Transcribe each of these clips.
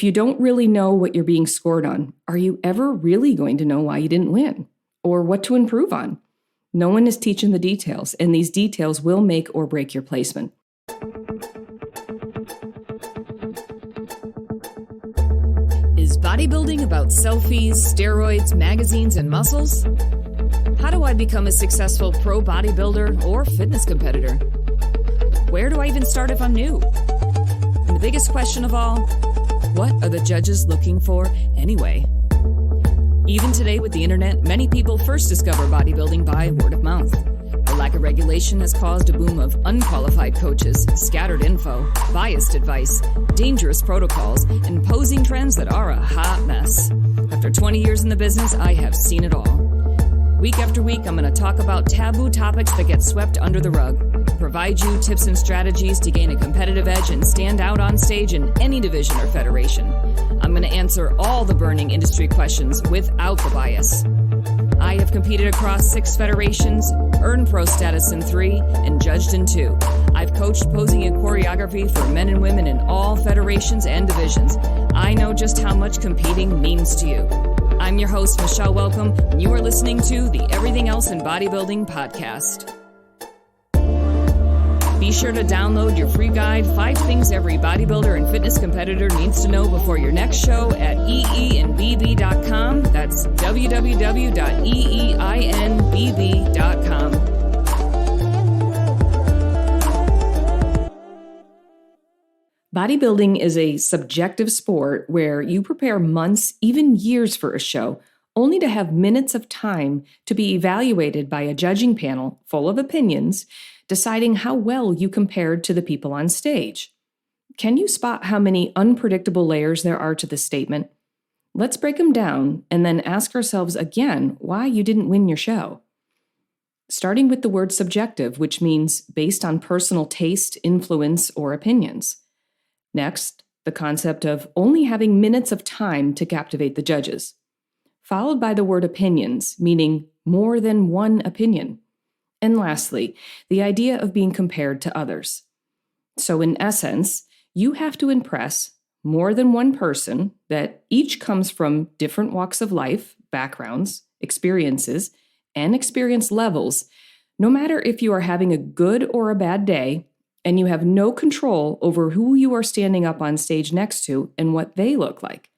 If you don't really know what you're being scored on, are you ever really going to know why you didn't win or what to improve on? No one is teaching the details, and these details will make or break your placement. Is bodybuilding about selfies, steroids, magazines, and muscles? How do I become a successful pro bodybuilder or fitness competitor? Where do I even start if I'm new? And the biggest question of all, what are the judges looking for anyway? Even today with the internet, many people first discover bodybuilding by word of mouth. The lack of regulation has caused a boom of unqualified coaches, scattered info, biased advice, dangerous protocols, and posing trends that are a hot mess. After 20 years in the business, I have seen it all. Week after week, I'm going to talk about taboo topics that get swept under the rug, provide you tips and strategies to gain a competitive edge and stand out on stage in any division or federation. I'm going to answer all the burning industry questions without the bias. I have competed across 6 federations, earned pro status in 3, and judged in 2. I've coached posing and choreography for men and women in all federations and divisions. I know just how much competing means to you. I'm your host, Michelle Welcome, and you are listening to the Everything Else in Bodybuilding podcast. Be sure to download your free guide, 5 Things Every Bodybuilder and Fitness Competitor Needs to Know Before Your Next Show at eeinbb.com. That's www.eeinbb.com. Bodybuilding is a subjective sport where you prepare months, even years for a show, only to have minutes of time to be evaluated by a judging panel full of opinions, deciding how well you compared to the people on stage. Can you spot how many unpredictable layers there are to this statement? Let's break them down and then ask ourselves again why you didn't win your show. Starting with the word subjective, which means based on personal taste, influence, or opinions. Next, the concept of only having minutes of time to captivate the judges. Followed by the word opinions, meaning more than one opinion. And lastly, the idea of being compared to others. So in essence, you have to impress more than one person that each comes from different walks of life, backgrounds, experiences, and experience levels, no matter if you are having a good or a bad day, and you have no control over who you are standing up on stage next to and what they look like.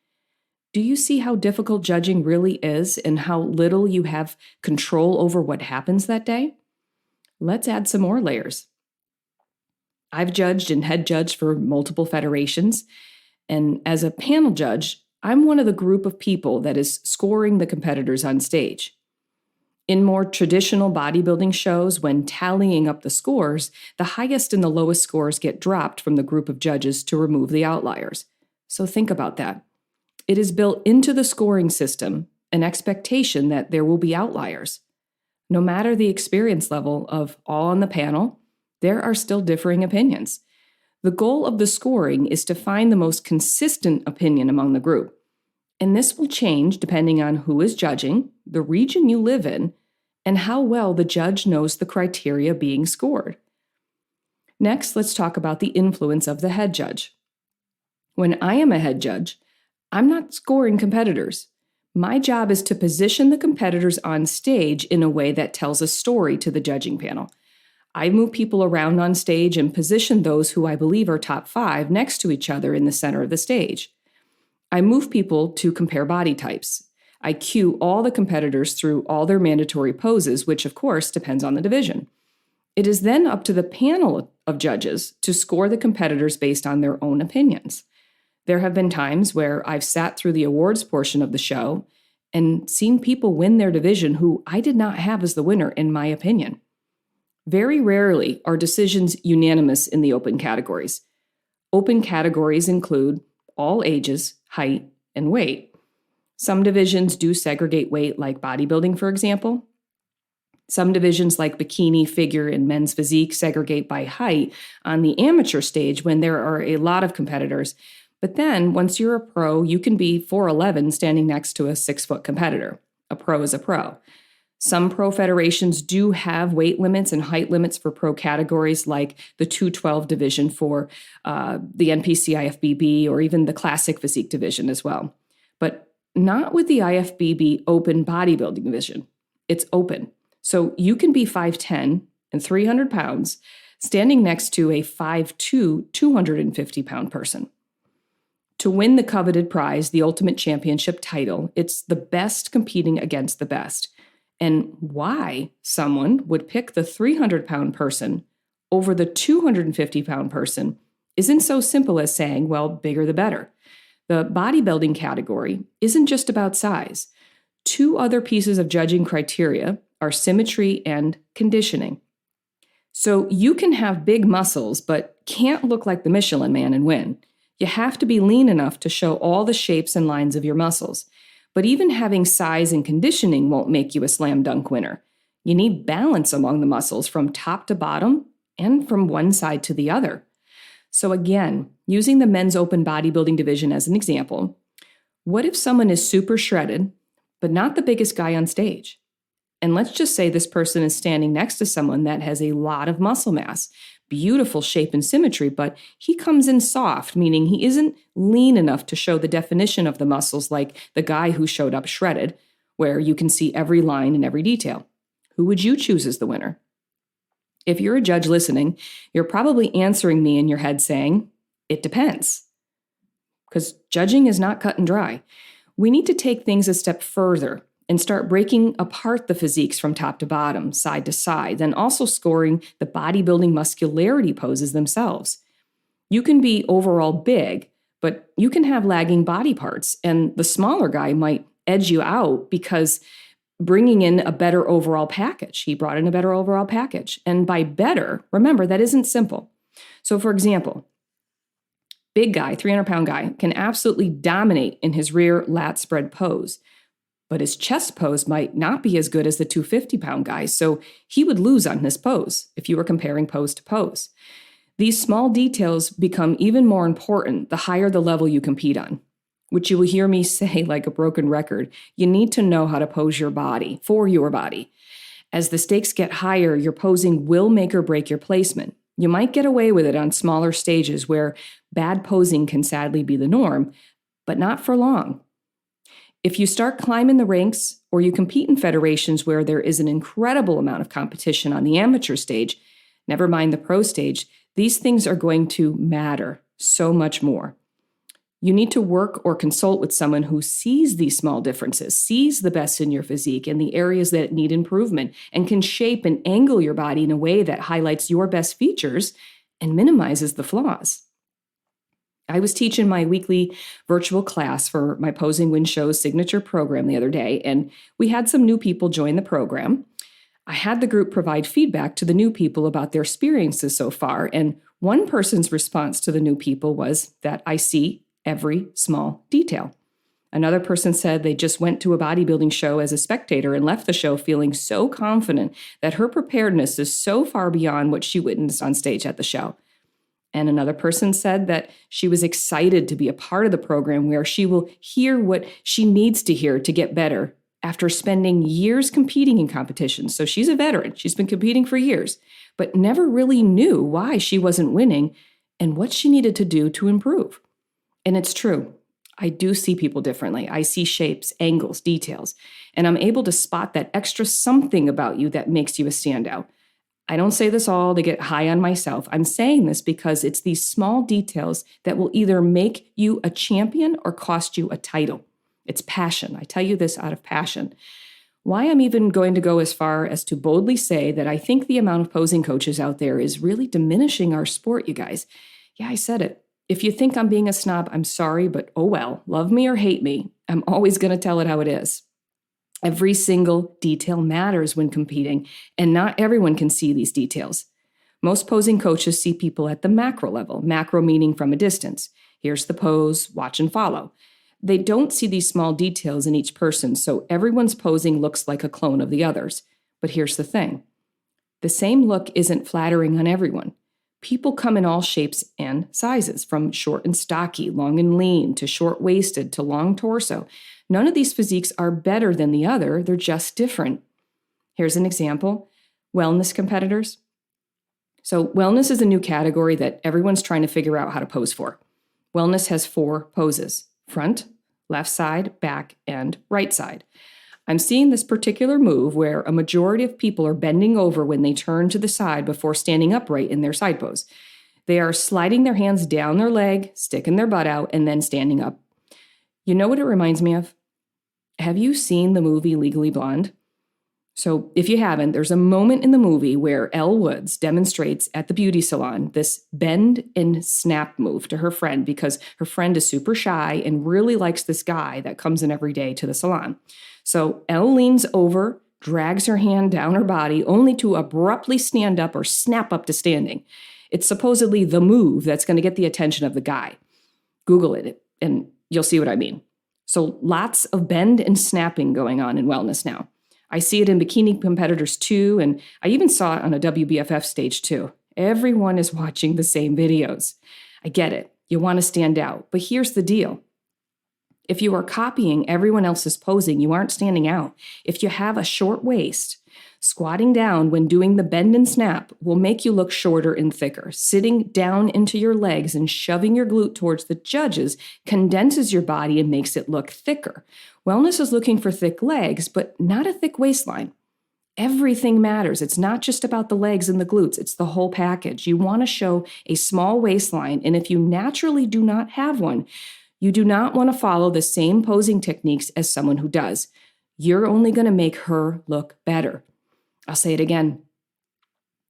Do you see how difficult judging really is and how little you have control over what happens that day? Let's add some more layers. I've judged and head judged for multiple federations, and as a panel judge, I'm one of the group of people that is scoring the competitors on stage. In more traditional bodybuilding shows, when tallying up the scores, the highest and the lowest scores get dropped from the group of judges to remove the outliers. So think about that. It is built into the scoring system an expectation that there will be outliers. No matter the experience level of all on the panel, there are still differing opinions. The goal of the scoring is to find the most consistent opinion among the group. And this will change depending on who is judging, the region you live in, and how well the judge knows the criteria being scored. Next, let's talk about the influence of the head judge. When I am a head judge, I'm not scoring competitors. My job is to position the competitors on stage in a way that tells a story to the judging panel. I move people around on stage and position those who I believe are top 5 next to each other in the center of the stage. I move people to compare body types. I cue all the competitors through all their mandatory poses, which of course depends on the division. It is then up to the panel of judges to score the competitors based on their own opinions. There have been times where I've sat through the awards portion of the show and seen people win their division who I did not have as the winner, in my opinion. Very rarely are decisions unanimous in the open categories. Open categories include all ages, height, and weight. Some divisions do segregate weight, like bodybuilding, for example. Some divisions like Bikini, Figure, and Men's Physique segregate by height on the amateur stage when there are a lot of competitors. But then, once you're a pro, you can be 4'11" standing next to a 6-foot competitor. A pro is a pro. Some pro federations do have weight limits and height limits for pro categories like the 212 division for the NPC IFBB or even the classic physique division as well. But not with the IFBB open bodybuilding division. It's open. So you can be 5'10 and 300 pounds standing next to a 5'2", 250-pound person. To win the coveted prize, the Ultimate Championship title, it's the best competing against the best. And why someone would pick the 300-pound person over the 250-pound person isn't so simple as saying, well, bigger the better. The bodybuilding category isn't just about size. Two other pieces of judging criteria are symmetry and conditioning. So you can have big muscles, but can't look like the Michelin Man and win. You have to be lean enough to show all the shapes and lines of your muscles. But even having size and conditioning won't make you a slam dunk winner. You need balance among the muscles from top to bottom and from one side to the other. So again, using the men's open bodybuilding division as an example, what if someone is super shredded, but not the biggest guy on stage? And let's just say this person is standing next to someone that has a lot of muscle mass, beautiful shape and symmetry, but he comes in soft, meaning he isn't lean enough to show the definition of the muscles like the guy who showed up shredded, where you can see every line and every detail. Who would you choose as the winner? If you're a judge listening, you're probably answering me in your head saying, it depends. Because judging is not cut and dry. We need to take things a step further and start breaking apart the physiques from top to bottom, side to side, then also scoring the bodybuilding muscularity poses themselves. You can be overall big, but you can have lagging body parts, and the smaller guy might edge you out because bringing in a better overall package. He brought in a better overall package. And by better, remember, that isn't simple. So for example, big guy, 300-pound guy, can absolutely dominate in his rear lat spread pose. But his chest pose might not be as good as the 250-pound guy, so he would lose on this pose if you were comparing pose to pose. These small details become even more important the higher the level you compete on, which you will hear me say like a broken record. You need to know how to pose your body for your body. As the stakes get higher, your posing will make or break your placement. You might get away with it on smaller stages where bad posing can sadly be the norm, but not for long. If you start climbing the ranks or you compete in federations where there is an incredible amount of competition on the amateur stage, never mind the pro stage, these things are going to matter so much more. You need to work or consult with someone who sees these small differences, sees the best in your physique and the areas that need improvement, and can shape and angle your body in a way that highlights your best features and minimizes the flaws. I was teaching my weekly virtual class for my Posing Win Show's signature program the other day, and we had some new people join the program. I had the group provide feedback to the new people about their experiences so far, and one person's response to the new people was that I see every small detail. Another person said they just went to a bodybuilding show as a spectator and left the show feeling so confident that her preparedness is so far beyond what she witnessed on stage at the show. And another person said that she was excited to be a part of the program where she will hear what she needs to hear to get better after spending years competing in competitions. So she's a veteran. She's been competing for years, but never really knew why she wasn't winning and what she needed to do to improve. And it's true. I do see people differently. I see shapes, angles, details, and I'm able to spot that extra something about you that makes you a standout. I don't say this all to get high on myself. I'm saying this because it's these small details that will either make you a champion or cost you a title. It's passion. I tell you this out of passion. Why I'm even going to go as far as to boldly say that I think the amount of posing coaches out there is really diminishing our sport, you guys. Yeah, I said it. If you think I'm being a snob, I'm sorry, but oh well. Love me or hate me, I'm always going to tell it how it is. Every single detail matters when competing, and not everyone can see these details. Most posing coaches see people at the macro level, macro meaning from a distance. Here's the pose, watch and follow. They don't see these small details in each person, so everyone's posing looks like a clone of the others. But here's the thing. The same look isn't flattering on everyone. People come in all shapes and sizes, from short and stocky, long and lean, to short-waisted, to long torso. None of these physiques are better than the other, they're just different. Here's an example. Wellness competitors. So wellness is a new category that everyone's trying to figure out how to pose for. Wellness has 4 poses: front, left side, back, and right side. I'm seeing this particular move where a majority of people are bending over when they turn to the side before standing upright in their side pose. They are sliding their hands down their leg, sticking their butt out, and then standing up. You know what it reminds me of? Have you seen the movie Legally Blonde? So if you haven't, there's a moment in the movie where Elle Woods demonstrates at the beauty salon this bend and snap move to her friend because her friend is super shy and really likes this guy that comes in every day to the salon. So Elle leans over, drags her hand down her body, only to abruptly stand up or snap up to standing. It's supposedly the move that's going to get the attention of the guy. Google it and you'll see what I mean. So lots of bend and snapping going on in wellness now. I see it in bikini competitors too, and I even saw it on a WBFF stage too. Everyone is watching the same videos. I get it. You want to stand out. But here's the deal. If you are copying everyone else's posing, you aren't standing out. If you have a short waist, squatting down when doing the bend and snap will make you look shorter and thicker. Sitting down into your legs and shoving your glute towards the judges condenses your body and makes it look thicker. Wellness is looking for thick legs, but not a thick waistline. Everything matters. It's not just about the legs and the glutes. It's the whole package. You want to show a small waistline, and if you naturally do not have one, you do not want to follow the same posing techniques as someone who does. You're only going to make her look better. I'll say it again.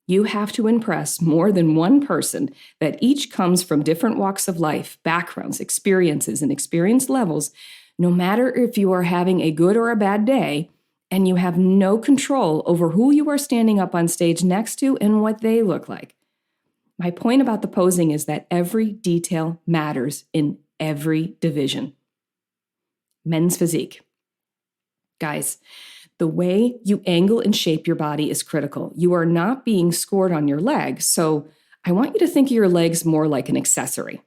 You have to impress more than one person that each comes from different walks of life, backgrounds, experiences, and experience levels, no matter if you are having a good or a bad day, and you have no control over who you are standing up on stage next to and what they look like. My point about the posing is that every detail matters in every division. Men's physique. Guys, the way you angle and shape your body is critical. You are not being scored on your legs, so I want you to think of your legs more like an accessory.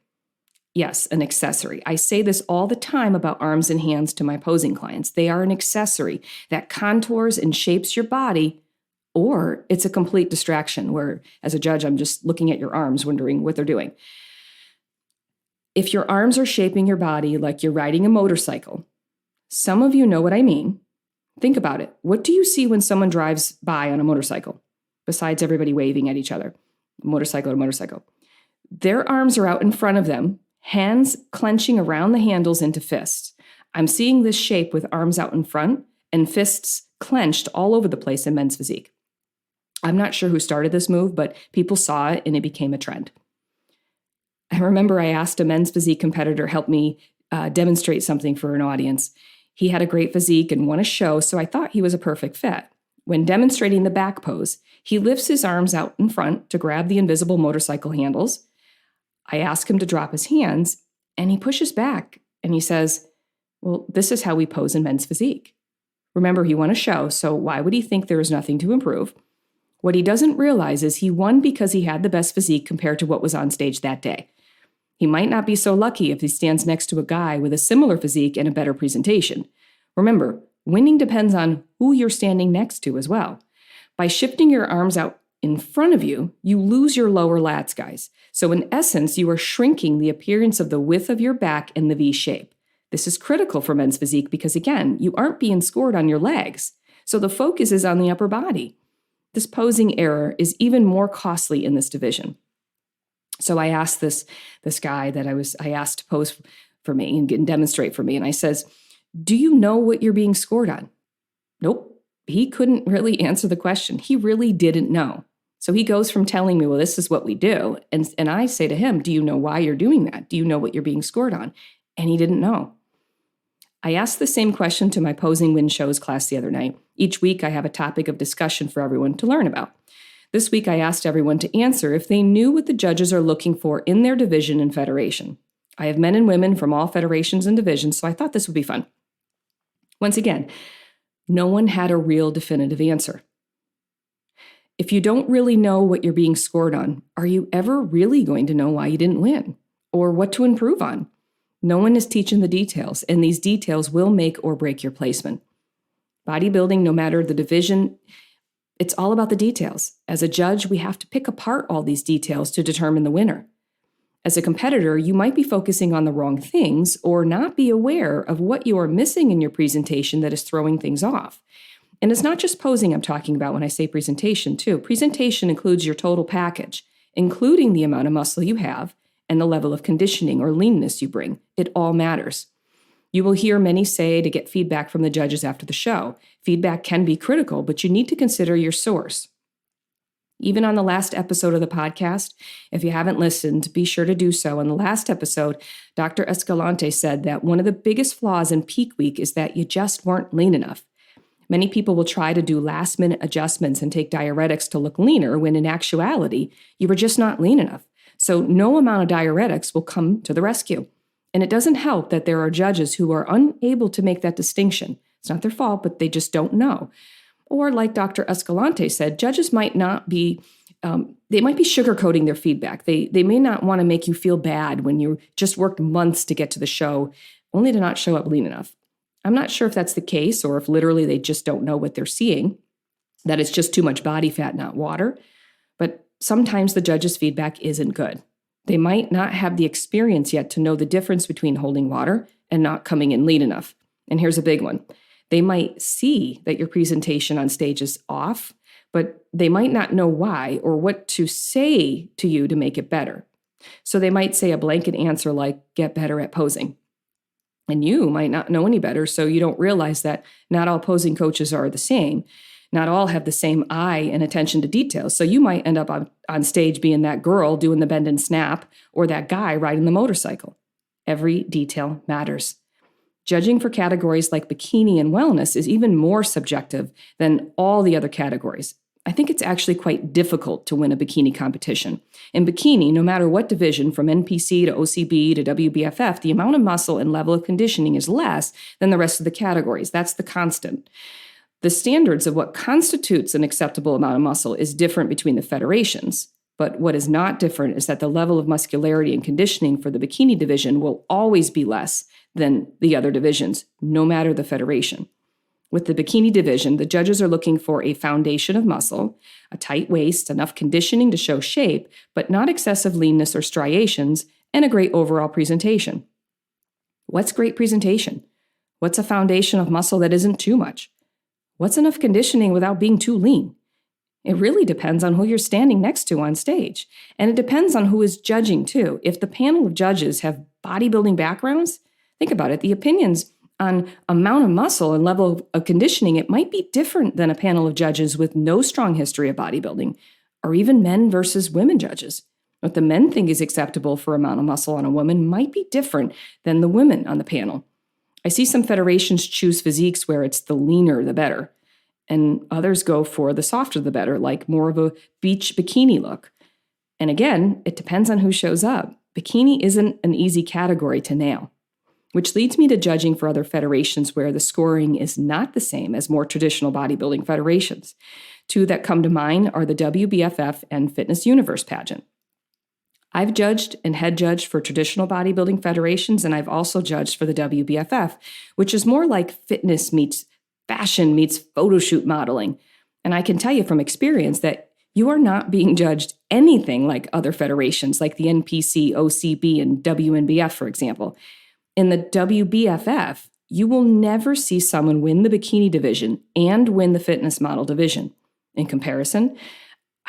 Yes, an accessory. I say this all the time about arms and hands to my posing clients. They are an accessory that contours and shapes your body, or it's a complete distraction where, as a judge, I'm just looking at your arms, wondering what they're doing. If your arms are shaping your body like you're riding a motorcycle, some of you know what I mean. Think about it. What do you see when someone drives by on a motorcycle, besides everybody waving at each other? Motorcycle to motorcycle. Their arms are out in front of them, hands clenching around the handles into fists. I'm seeing this shape with arms out in front and fists clenched all over the place in men's physique. I'm not sure who started this move, but people saw it and it became a trend. I remember I asked a men's physique competitor help me demonstrate something for an audience. He had a great physique and won a show, so I thought he was a perfect fit. When demonstrating the back pose, he lifts his arms out in front to grab the invisible motorcycle handles. I ask him to drop his hands, and he pushes back, and he says, well, this is how we pose in men's physique. Remember, he won a show, so why would he think there is nothing to improve? What he doesn't realize is he won because he had the best physique compared to what was on stage that day. He might not be so lucky if he stands next to a guy with a similar physique and a better presentation. Remember, winning depends on who you're standing next to as well. By shifting your arms out in front of you, you lose your lower lats, guys. So in essence, you are shrinking the appearance of the width of your back and the V shape. This is critical for men's physique because, again, you aren't being scored on your legs. So the focus is on the upper body. This posing error is even more costly in this division. So I asked this guy that I asked to pose for me and demonstrate for me. And I says, do you know what you're being scored on? Nope. He couldn't really answer the question. He really didn't know. So he goes from telling me, well, this is what we do. And I say to him, do you know why you're doing that? Do you know what you're being scored on? And he didn't know. I asked the same question to my Posing Win Shows class the other night. Each week I have a topic of discussion for everyone to learn about. This week I asked everyone to answer if they knew what the judges are looking for in their division and federation. I have men and women from all federations and divisions, so I thought this would be fun. Once again, no one had a real definitive answer. If you don't really know what you're being scored on, are you ever really going to know why you didn't win or what to improve on? No one is teaching the details, and these details will make or break your placement. Bodybuilding, no matter the division, It's all about the details. As a judge, we have to pick apart all these details to determine the winner. As a competitor, you might be focusing on the wrong things or not be aware of what you are missing in your presentation that is throwing things off. And it's not just posing I'm talking about when I say presentation, too. Presentation includes your total package, including the amount of muscle you have and the level of conditioning or leanness you bring. It all matters. You will hear many say to get feedback from the judges after the show. Feedback can be critical, but you need to consider your source. Even on the last episode of the podcast, if you haven't listened, be sure to do so. In the last episode, Dr. Escalante said that one of the biggest flaws in peak week is that you just weren't lean enough. Many people will try to do last-minute adjustments and take diuretics to look leaner when in actuality, you were just not lean enough. So no amount of diuretics will come to the rescue. And it doesn't help that there are judges who are unable to make that distinction. It's not their fault, but they just don't know. Or like Dr. Escalante said, judges might not be, they might be sugarcoating their feedback. They may not want to make you feel bad when you just worked months to get to the show, only to not show up lean enough. I'm not sure if that's the case or if literally they just don't know what they're seeing, that it's just too much body fat, not water. But sometimes the judge's feedback isn't good. They might not have the experience yet to know the difference between holding water and not coming in lean enough. And here's a big one. They might see that your presentation on stage is off, but they might not know why or what to say to you to make it better. So they might say a blanket answer like, get better at posing. And you might not know any better, so you don't realize that not all posing coaches are the same. Not all have the same eye and attention to detail. So you might end up on stage being that girl doing the bend and snap or that guy riding the motorcycle. Every detail matters. Judging for categories like bikini and wellness is even more subjective than all the other categories. I think it's actually quite difficult to win a bikini competition. In bikini, no matter what division, from NPC to OCB to WBFF, the amount of muscle and level of conditioning is less than the rest of the categories. That's the constant. The standards of what constitutes an acceptable amount of muscle is different between the federations. But what is not different is that the level of muscularity and conditioning for the bikini division will always be less than the other divisions, no matter the federation. With the bikini division, the judges are looking for a foundation of muscle, a tight waist, enough conditioning to show shape, but not excessive leanness or striations, and a great overall presentation. What's great presentation? What's a foundation of muscle that isn't too much? What's enough conditioning without being too lean? It really depends on who you're standing next to on stage. And it depends on who is judging, too. If the panel of judges have bodybuilding backgrounds, think about it, the opinions on amount of muscle and level of conditioning, it might be different than a panel of judges with no strong history of bodybuilding, or even men versus women judges. What the men think is acceptable for amount of muscle on a woman might be different than the women on the panel. I see some federations choose physiques where it's the leaner, the better. And others go for the softer, the better, like more of a beach bikini look. And again, it depends on who shows up. Bikini isn't an easy category to nail, which leads me to judging for other federations where the scoring is not the same as more traditional bodybuilding federations. Two that come to mind are the WBFF and Fitness Universe pageant. I've judged and head judged for traditional bodybuilding federations, and I've also judged for the WBFF, which is more like fitness meets fashion meets photo shoot modeling. And I can tell you from experience that you are not being judged anything like other federations, like the NPC, OCB, and WNBF, for example. In the WBFF, you will never see someone win the bikini division and win the fitness model division. In comparison,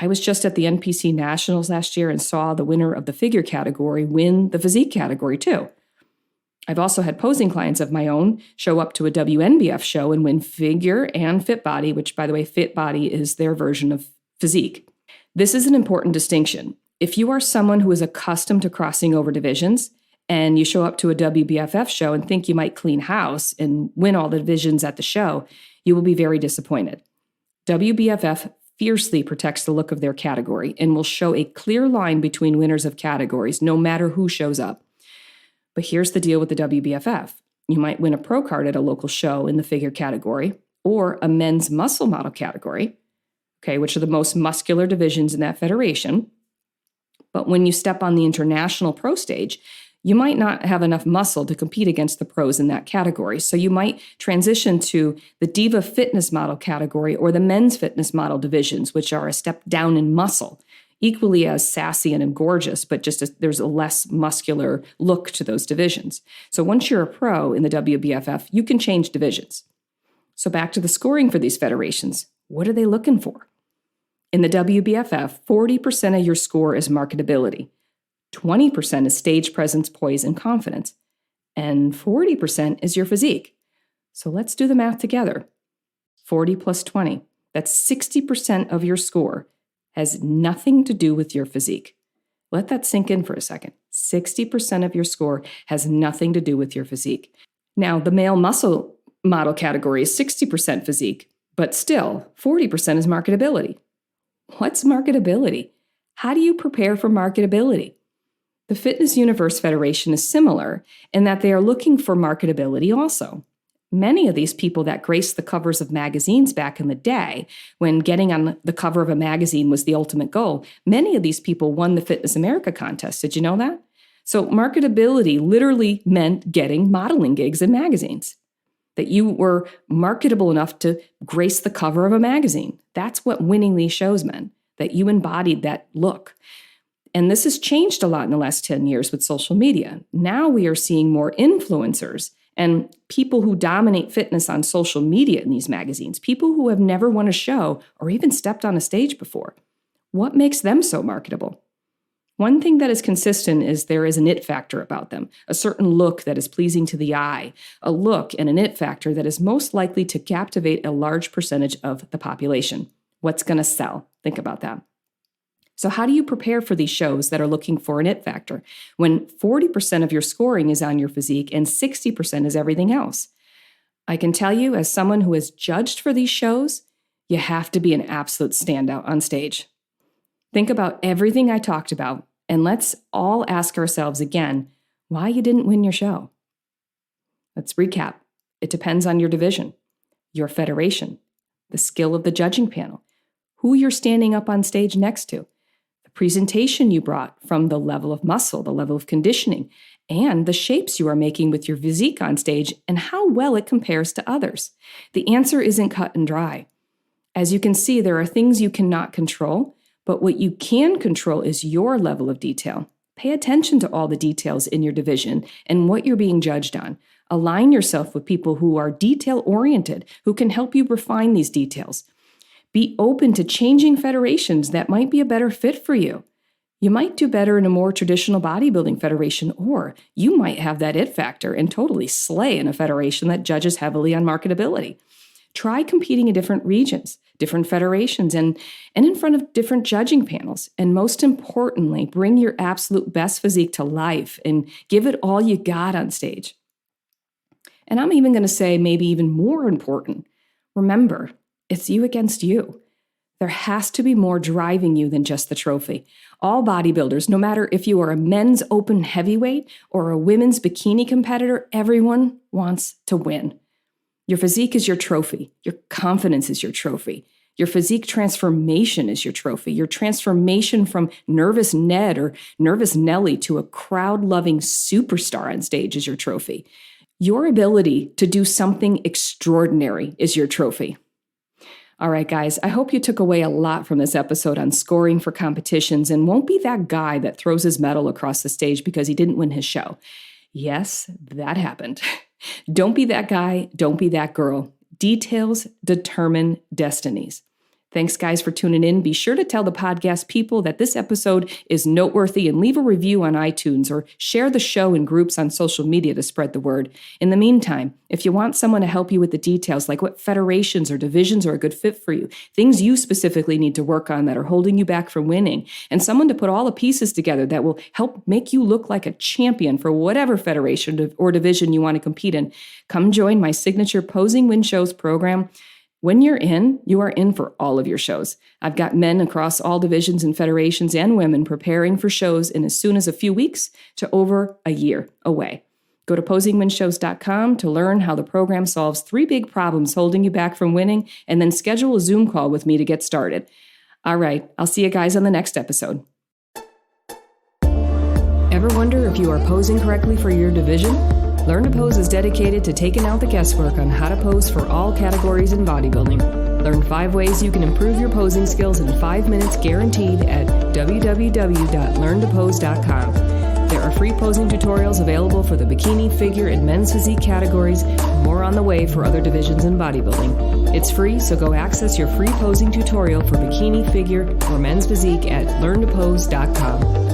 I was just at the NPC Nationals last year and saw the winner of the figure category win the physique category too. I've also had posing clients of my own show up to a WNBF show and win figure and fit body, which, by the way, fit body is their version of physique. This is an important distinction. If you are someone who is accustomed to crossing over divisions and you show up to a WBFF show and think you might clean house and win all the divisions at the show, you will be very disappointed. WBFF fiercely protects the look of their category and will show a clear line between winners of categories, no matter who shows up. But here's the deal with the WBFF. You might win a pro card at a local show in the figure category or a men's muscle model category, which are the most muscular divisions in that federation. But when you step on the international pro stage, You might not have enough muscle to compete against the pros in that category. So you might transition to the Diva Fitness Model category or the Men's Fitness Model divisions, which are a step down in muscle, equally as sassy and gorgeous, but there's a less muscular look to those divisions. So once you're a pro in the WBFF, you can change divisions. So back to the scoring for these federations. What are they looking for? In the WBFF, 40% of your score is marketability, 20% is stage presence, poise, and confidence, and 40% is your physique. So let's do the math together. 40 plus 20, that's 60% of your score has nothing to do with your physique. Let that sink in for a second. 60% of your score has nothing to do with your physique. Now, the male muscle model category is 60% physique, but still 40% is marketability. What's marketability? How do you prepare for marketability? The Fitness Universe Federation is similar in that they are looking for marketability also. Many of these people that graced the covers of magazines back in the day, when getting on the cover of a magazine was the ultimate goal, many of these people won the Fitness America contest. Did you know that? So marketability literally meant getting modeling gigs in magazines, that you were marketable enough to grace the cover of a magazine. That's what winning these shows meant, that you embodied that look. And this has changed a lot in the last 10 years with social media. Now we are seeing more influencers and people who dominate fitness on social media in these magazines, people who have never won a show or even stepped on a stage before. What makes them so marketable? One thing that is consistent is there is an it factor about them, a certain look that is pleasing to the eye, a look and an it factor that is most likely to captivate a large percentage of the population. What's going to sell? Think about that. So how do you prepare for these shows that are looking for an it factor when 40% of your scoring is on your physique and 60% is everything else? I can tell you, as someone who has judged for these shows, you have to be an absolute standout on stage. Think about everything I talked about, and let's all ask ourselves again, why you didn't win your show. Let's recap. It depends on your division, your federation, the skill of the judging panel, who you're standing up on stage next to, presentation you brought from the level of muscle, the level of conditioning, and the shapes you are making with your physique on stage and how well it compares to others. The answer isn't cut and dry. As you can see, there are things you cannot control, but what you can control is your level of detail. Pay attention to all the details in your division and what you're being judged on. Align yourself with people who are detail-oriented, who can help you refine these details. Be open to changing federations that might be a better fit for you. You might do better in a more traditional bodybuilding federation, or you might have that it factor and totally slay in a federation that judges heavily on marketability. Try competing in different regions, different federations, and in front of different judging panels. And most importantly, bring your absolute best physique to life and give it all you got on stage. And I'm even going to say maybe even more important, remember, it's you against you. There has to be more driving you than just the trophy. All bodybuilders, no matter if you are a men's open heavyweight or a women's bikini competitor, everyone wants to win. Your physique is your trophy. Your confidence is your trophy. Your physique transformation is your trophy. Your transformation from nervous Ned or nervous Nelly to a crowd-loving superstar on stage is your trophy. Your ability to do something extraordinary is your trophy. All right, guys, I hope you took away a lot from this episode on scoring for competitions and won't be that guy that throws his medal across the stage because he didn't win his show. Yes, that happened. Don't be that guy. Don't be that girl. Details determine destinies. Thanks, guys, for tuning in. Be sure to tell the podcast people that this episode is noteworthy and leave a review on iTunes or share the show in groups on social media to spread the word. In the meantime, if you want someone to help you with the details, like what federations or divisions are a good fit for you, things you specifically need to work on that are holding you back from winning, and someone to put all the pieces together that will help make you look like a champion for whatever federation or division you want to compete in, come join my signature Posing Win Shows program. When you're in, you are in for all of your shows. I've got men across all divisions and federations and women preparing for shows in as soon as a few weeks to over a year away. Go to posingwinshows.com to learn how the program solves 3 big problems holding you back from winning, and then schedule a Zoom call with me to get started. All right, I'll see you guys on the next episode. Ever wonder if you are posing correctly for your division? Learn to Pose is dedicated to taking out the guesswork on how to pose for all categories in bodybuilding. Learn 5 ways you can improve your posing skills in 5 minutes guaranteed at www.learntopose.com. There are free posing tutorials available for the bikini, figure, and men's physique categories, and more on the way for other divisions in bodybuilding. It's free, so go access your free posing tutorial for bikini, figure, or men's physique at learntopose.com.